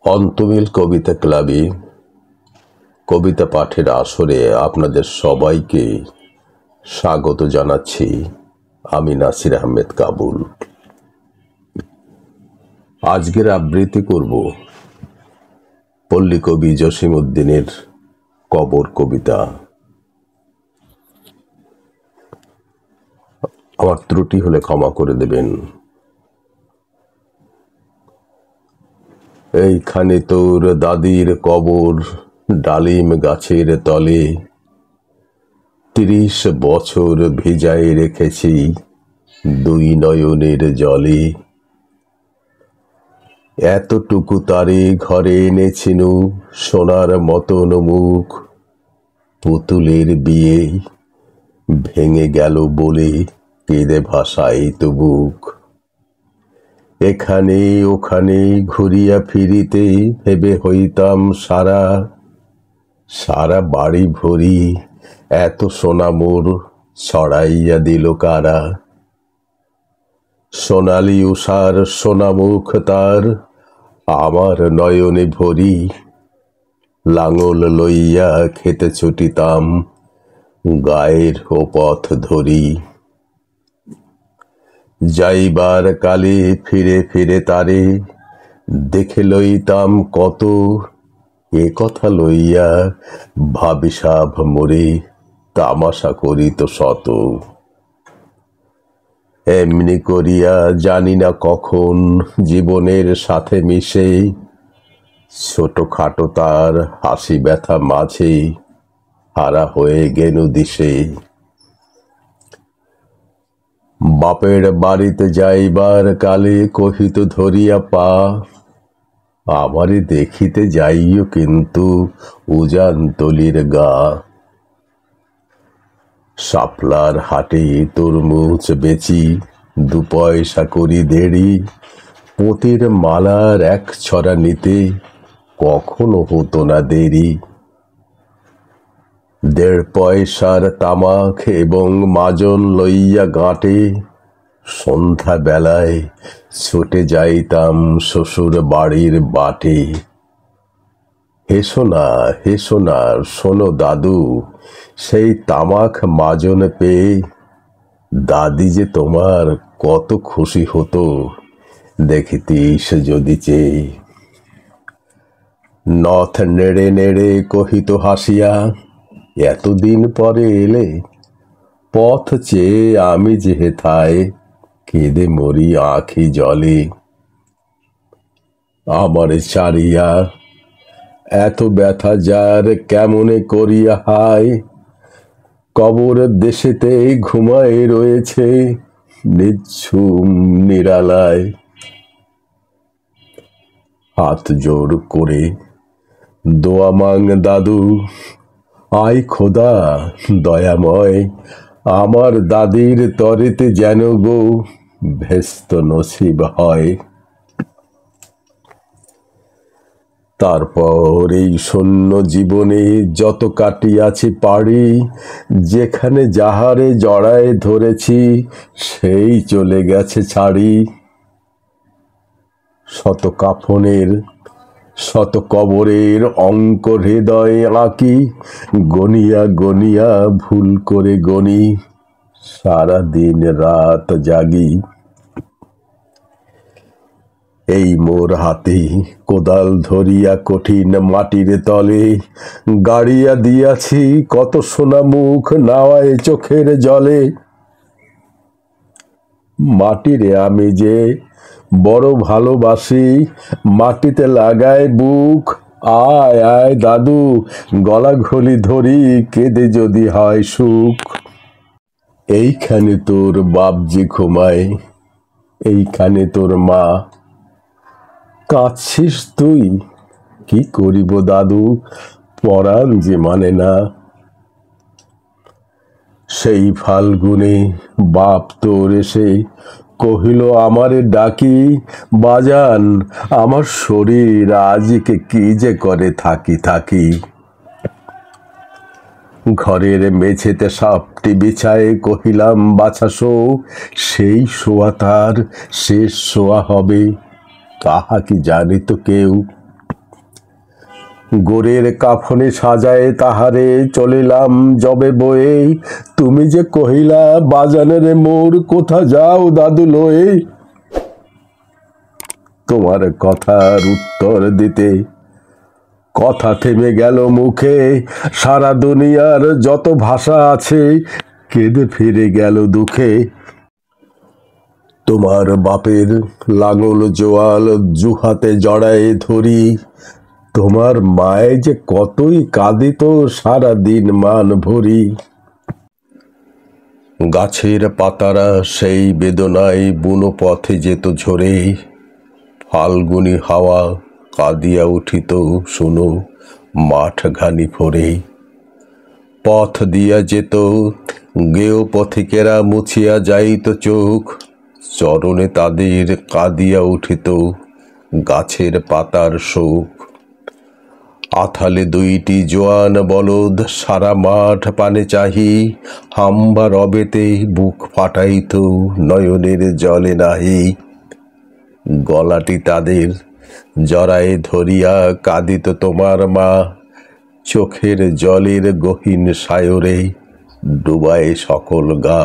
অন্তমিল কবিতা ক্লাবে কবিতা পাঠের আসরে আপনাদের সবাইকে স্বাগত জানাচ্ছি। আমি নাসির আহমেদ কাবুল। আজকের আবৃত্তি করব পল্লী কবি জসিমউদ্দিনের কবর কবিতা। আমার ত্রুটি হলে ক্ষমা করে দেবেন। এইখানে তোর দাদির কবর, ডালিম গাছের তলে, ৩০ বছর ভিজায় রেখেছি দুই নয়নের জলে। এতটুকু তারে ঘরে এনেছিনু সোনার মতন মুখ, পুতুলের বিয়ে ভেঙে গেল বলে কেঁদে ভাসায় তো বুক। এখানে ওখানে ঘুরিয়া ফিরিতে ভেবে হইতাম সারা, সারা বাড়ি ভরি এত সোনা মোর ছড়াইয়া দিল কারা। সোনালি উষার সোনামুখ তার আমার নয়নে ভরি, লাঙল লইয়া খেতে ছুটিতাম গায়ের ও পথ ধরি। যাইবার কালে ফিরে ফিরে তারে দেখে লইতাম কত, এ কথা লইয়া ভাবিসাভ মোরে তামাশা করিত শত। এমনি করিয়া জানি না কখন জীবনের সাথে মিশে, ছোটখাটো তার হাসি ব্যথা মাঝে হারা হয়ে গেনু দিশে। বাপের বাড়িতে যাইবার কালে কহিত ধরিয়া পা, আমারে দেখিতে যাইও কিন্তু উজান তলির গা। শাপলার হাটে তরমুজ বেচি 2 পয়সা করি দেরি, পুঁতির মালার 1 ছড়া নিতে কখনো হতো না দেরি। 1.5 পয়সার তামাক এবং মাজন লইয়া গাঁটে সন্ধ্যা বেলায় ছুটে যাইতাম শ্বশুর বাড়ির বাটে। হেসো না শোনো দাদু, সেই তামাক মাজন পেয়ে দাদি যে তোমার কত খুশি হতো দেখিতিস যদি চেয়ে। নথ নেড়ে নেড়ে কহিত হাসিয়া, এতদিন পরে এলে, পথ চেয়ে আমি যে হেথায় কেঁদে মরি আঁখি জলে। আমারে ছাড়িয়া এত ব্যথা যার কেমনে করিয়া হায়, কবরের দেশেতে ঘুমায় রয়েছে নিঝুম নিরালায়। হাত জোর করে দোয়া মাং দাদু, আয় খোদা দয়াময়, আমার দাদির তরেতে যেন গো ভেস্ত নসিব হয়। তারপর এই শূন্য জীবনে যত কাটিয়াছি পাড়ি, যেখানে যাহারে জড়ায় ধরেছি সেই চলে গেছে ছাড়ি। শত কাফনের শত কবরের অঙ্ক হৃদয়ে আঁকি, গনিয়া গনিয়া ভুল করে গনি সারা দিন রাত জাগি। এই মোর হাতে কোদাল ধরিয়া কঠিন মাটির তলে গাড়িয়া দিয়াছি কত সোনা মুখ নাওয়ায় চোখের জলে। মাটিরে আমি যে বড় ভালোবাসি, মাটিতে লাগায় বুক। আয় আয় দাদু, গলা ঘলি ধরি কেঁদে যদি হয় সুখ। এইখানে তোর বাপ যে ঘুমায়, এইখানে তোর মা। কাঁদছিস তুই, কি করিব দাদু, পরাণ যে মানে না। সেই ফাল্গুনে বাপ তোর এসে কহিল আমারে ডাকি, বাজান আমার শরীর আজকে কি যে করে থাকি থাকি। ঘরের মেঝেতে সাপটি বিছায় কহিলাম বাছা শো, সেই শোয়া তার শেষ শোয়া হবে, তাহা কি জানিত কেউ। গোরের কাফনে সাজায় তাহারে চলিলাম যবে বয়ে, তুমি যে কহিলা বাজানের মোর কোথা যাও দাদু লয়ে। তোমার কথার উত্তর দিতে কথা থেমে গেল মুখে, সারা দুনিয়ার যত ভাষা আছে কেঁদে ফিরে গেল দুঃখে। তোমার বাপের লাঙল জোয়াল জুহাতে জড়ায় ধরি, তোমার মায়ে যে কতই কাঁদিত সারা দিন মান ভরি। গাছের পাতারা সেই বেদনায় বুনো পথে যেত ঝরে, ফাল্গুনি হাওয়া কাঁদিয়া উঠিত শুনো মাঠ ঘানি ফোরে। পথ দিয়া যেত গেও পথিকেরা মুছিয়া যাইত চোখ, চরণে তাদের কাঁদিয়া উঠিত গাছের পাতার শোক। আথালে দুইটি জোয়ান বলদ সারা মাঠ পানে চাহি, হাম্বা রবেতে বুক ফাটাইত নয়নের জলে নাহি। গলাটি তাদের জড়ায়ে ধরিয়া কাঁদিত তোমার মা, চোখের জলের গহীন সায়রে ডুবায় সকল গা।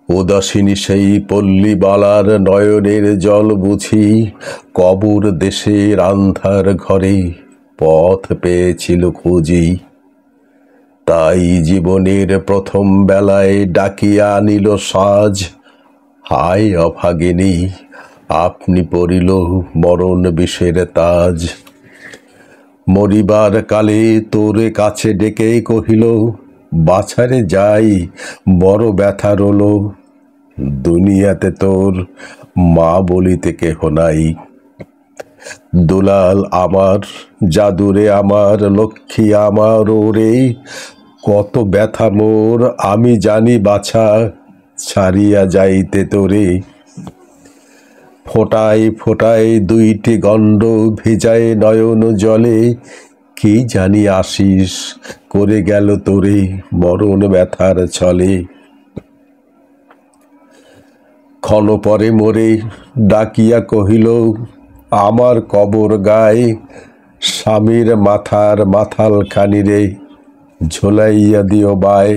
উদাসিনী সেই পল্লীবালার নয়নের জল বুঝি, কবর দেশের আন্ধার ঘরে পথ পেয়েছিল খুঁজি। তাই জীবনের প্রথম বেলায় ডাকিয়া আনিল সাজ, হায় অভাগিনী আপনি পরিল মরণ বিষের তাজ। মরিবার কালে তোরে কাছে ডেকে কহিল, বাছারে যাই বড় ব্যথা রলো, দুনিয়াতে তোর মা বলিতে কেহ নাই। দুলাল আমার জাদুরে আমার লক্ষ্মী আমার ওরে, কত ব্যথা মোর আমি জানি বাছা ছাড়িয়া যাইতে তোরে। ফোটায় ফোটায় দুইটি গণ্ড ভিজায় নয়ন জলে, কি জানি আশিস করে গেল তোরে মরণ ব্যথার ছলে। ক্ষণ পরে মোরে ডাকিয়া কহিল, আমার কবর গায়ে স্বামীর মাথার মাথাল খানিরে ঝোলাইয়া দিও বায়।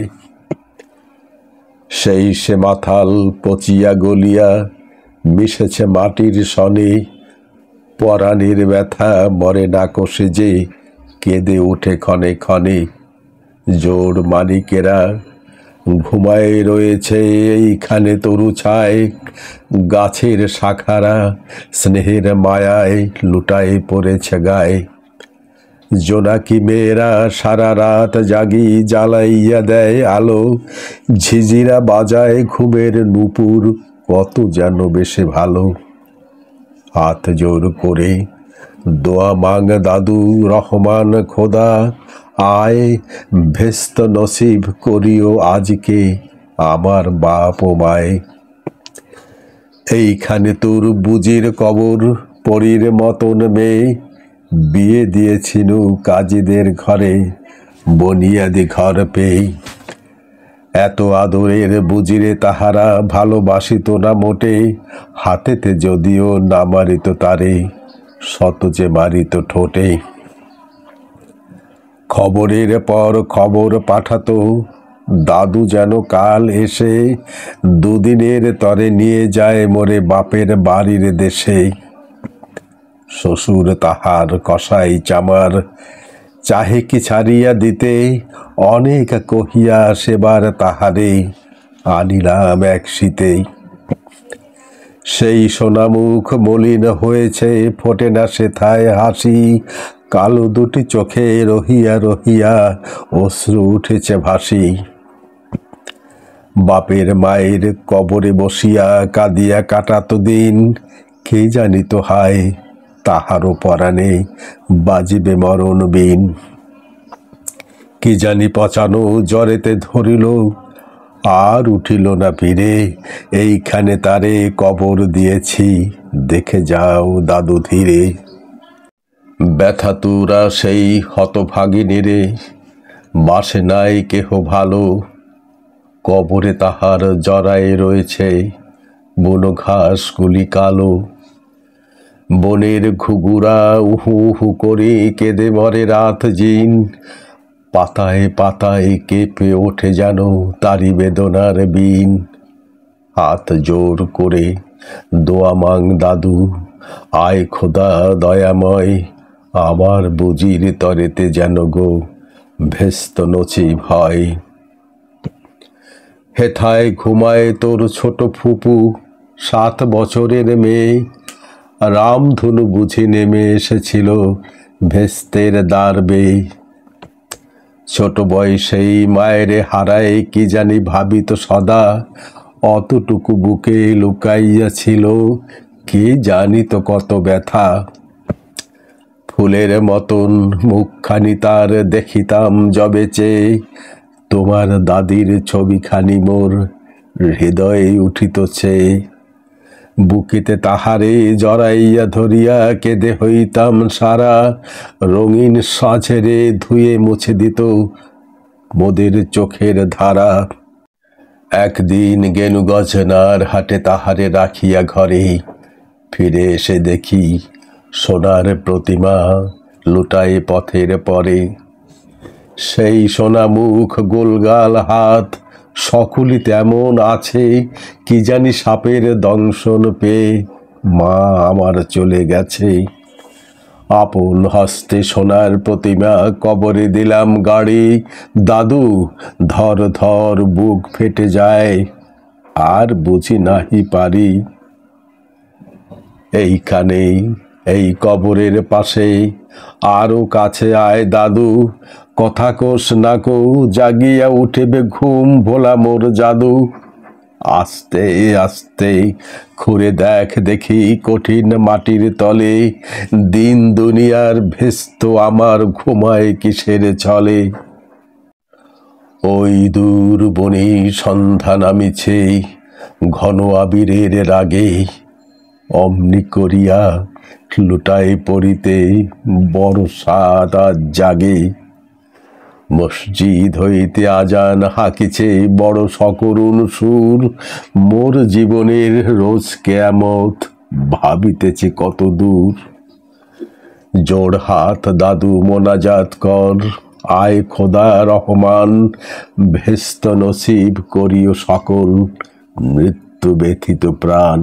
সেই সে মাথাল পচিয়া গলিয়া মিশেছে মাটির সনে, পরাণের ব্যথা মরে না কোষে যে কেঁদে ওঠে ক্ষণে ক্ষণে। জোর মানিকেরা ঘুমায় রয়েছে এইখানে তরু ছায়, গাছের শাখারা স্নেহের মায়ায় লুটায় পড়েছে গায়ে। জোনাকি মেয়েরা সারা রাত জাগি জ্বালাইয়া দেয় আলো, ঝিঝিরা বাজায় ঘুমের নুপুর কত যেন বেশে ভালো। হাত জোর করে দোয়া মাং দাদু রহমান খোদা, আয় ভেস্ত নসিব করিও আজকে আমার বাপ ও মায়। এইখানে তোর বুজির কবর পরীর মতন মেয়ে, বিয়ে দিয়েছিনু কাজীদের ঘরে বনিয়াদি ঘর পেয়ে। এত আদরের বুজিরে তাহারা ভালোবাসিত না মোটে, হাতেতে যদিও না মারিত তারে শত যে মারিত ঠোঁটে। খবরের পর খবর পাঠাতো দাদু যেন কাল এসে, দুদিনের তরে নিয়ে যায় মোরে বাপের বাড়ির দেশে। শ্বশুর তাহার কসাই চামার চাহে কি ছাড়িয়া দিতে, অনেক কহিয়া সেবার তাহারে আনিলাম এক শীতে। সেই সোনামুখ মলিন হয়েছে ফোটে না সেথায় হাসি, কালো দুটি চোখে রহিয়া রহিয়া অশ্রু উঠেছে ভাসি। বাপের মায়ের কবরে বসিয়া কাঁদিয়া কাটাতো দিন, কে জানিত হায় তাহারও পরাণে বাজিবে মরণ বিন। কি জানি পচানো জ্বরেতে ধরিল আর উঠিল না ফিরে, এইখানে তারে কবর দিয়েছি দেখে যাও দাদু ধীরে। ব্যথা তুরা সেই হতভাগিনীরে বাসে নাই কেহ ভালো, কবরে তাহার জড়ায় রয়েছে বুনো ঘাসগুলি কালো। বনের ঘুঘুরা উহু উহু করে কেঁদে মরে রাত জিন, পাতায় পাতায় কেঁপে ওঠে যেন তারি বেদনার বিন। হাত জোর করে দোয়া মাং দাদু, আয় খোদা দয়াময়, আমার বুজির তরেতে যেন গো ভেস্ত নছিব হয়। হেথায় ঘুমায় তোর ছোট ফুপু, 7 বছরের মেয়ে, রামধনু বুঝি নেমে এসেছিল ভেস্তের দ্বার বেয়ে। ছোট বয়সেই মায়েরে হারায় কি জানি ভাবিত সদা, অতটুকু বুকে লুকাইয়াছিল কে জানিত কত ব্যথা। ফুলের মতন মুখখানি তার দেখিতাম যবে চেয়ে, তোমার দাদির ছবিখানি মোর হৃদয়ে উঠিতছে। বুকেতে তাহারে জড়াইয়া ধরিয়া কেঁদে হইতাম সারা, রঙিন সাঁঝেরে ধুয়ে মুছে দিত মোদের চোখের ধারা। একদিন গেনু গজনার হাটে তাহারে রাখিয়া ঘরে, ফিরে এসে দেখি সোনার প্রতিমা লুটায়ে পথের পরে। সেই সোনা মুখ গোলগাল হাত সকলই তেমন আছে, কি জানি সাপের দংশন পেয়ে মা আমার চলে গেছে। আপন হস্তে সোনার প্রতিমা কবরে দিলাম গাড়ি, দাদু ধর ধর বুক ফেটে যায় আর বুঝি নাহি পারি। এইখানেই এই কবরের পাশে আরো কাছে আয় দাদু, কথা কোস না কো জাগিয়া উঠেবে ঘুম ভোলা মোর জাদু। আস্তে আস্তে খুঁড়ে দেখ দেখি কঠিন মাটির তলে, দিন দুনিয়ার ভেস্ত আমার ঘুমায় কিসের ছলে। ওই দূর বনে সন্ধ্যা নামিছে ঘন আবিরের রাগে, অমনি করিয়া লুটায় পড়িতে বড় স্বাদ আজ জাগে। মসজিদ হইতে আজান হাকিছে বড় সকরুণ সুর, মোর জীবনের রোজ কেয়ামত ভাবিতেছে কত দূর। জোড় হাত দাদু মোনাজাত কর, আয় খোদা রহমান, ভেস্ত নসিব করিও সকল মৃত্যু ব্যথিত প্রাণ।